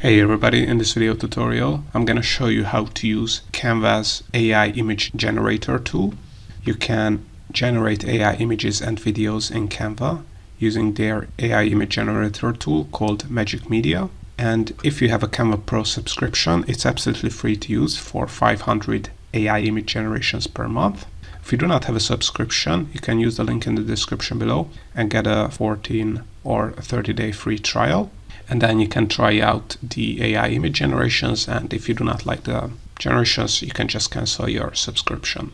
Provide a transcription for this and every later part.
Hey everybody, in this video tutorial I'm going to show you how to use Canva's AI image generator tool. You can generate AI images and videos in Canva using their AI image generator tool called Magic Media. And if you have a Canva Pro subscription, it's absolutely free to use for 500 AI image generations per month. If you do not have a subscription, you can use the link in the description below and get a 14 or 30-day free trial. And then you can try out the AI image generations, and if you do not like the generations, you can just cancel your subscription.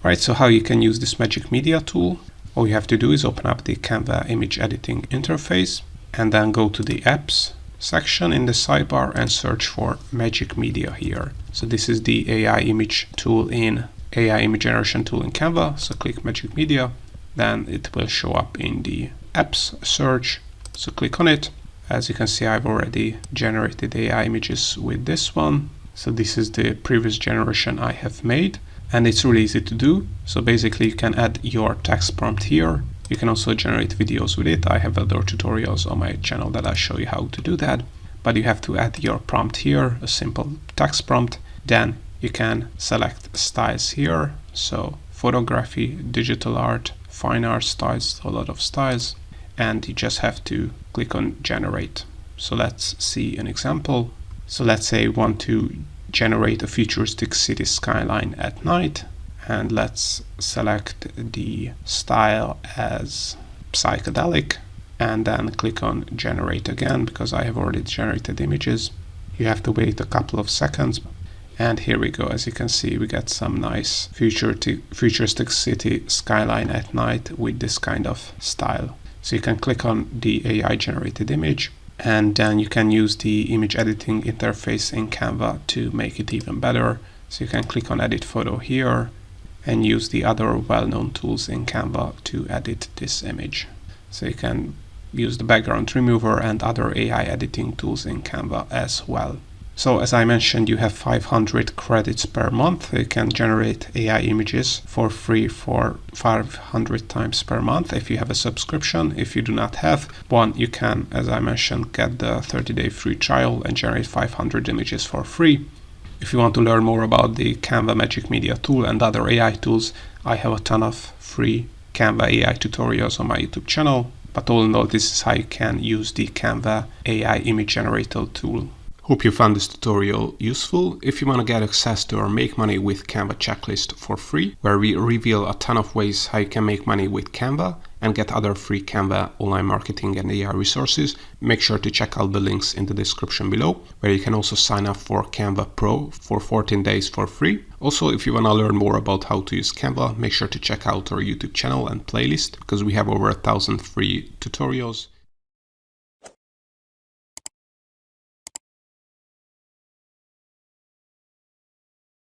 Right, so how you can use this Magic Media tool? All you have to do is open up the Canva image editing interface and then go to the apps section in the sidebar and search for Magic Media here. So this is the AI image tool in AI image generation tool in Canva. So click Magic Media, then it will show up in the apps search. So click on it. As you can see, I've already generated AI images with this one. So this is the previous generation I have made, and it's really easy to do. So basically you can add your text prompt here. You can also generate videos with it. I have other tutorials on my channel that I show you how to do that, but you have to add your prompt here, a simple text prompt. Then you can select styles here. So photography, digital art, fine art styles, a lot of styles. And you just have to click on generate. So let's see an example. So let's say we want to generate a futuristic city skyline at night, and let's select the style as psychedelic and then click on generate again because I have already generated images. You have to wait a couple of seconds, and here we go. As you can see, we get some nice futuristic city skyline at night with this kind of style. So you can click on the AI generated image, and then you can use the image editing interface in Canva to make it even better. So you can click on edit photo here and use the other well-known tools in Canva to edit this image. So you can use the background remover and other AI editing tools in Canva as well. So as I mentioned, you have 500 credits per month. You can generate AI images for free for 500 times per month if you have a subscription. If you do not have one, you can, as I mentioned, get the 30-day free trial and generate 500 images for free. If you want to learn more about the Canva Magic Media tool and other AI tools, I have a ton of free Canva AI tutorials on my YouTube channel. But all in all, this is how you can use the Canva AI image generator tool. Hope you found this tutorial useful. If you want to get access to our Make Money with Canva checklist for free, where we reveal a ton of ways how you can make money with Canva and get other free Canva online marketing and AI resources, make sure to check out the links in the description below, where you can also sign up for Canva Pro for 14 days for free. Also, if you want to learn more about how to use Canva, make sure to check out our YouTube channel and playlist because we have over 1,000 free tutorials.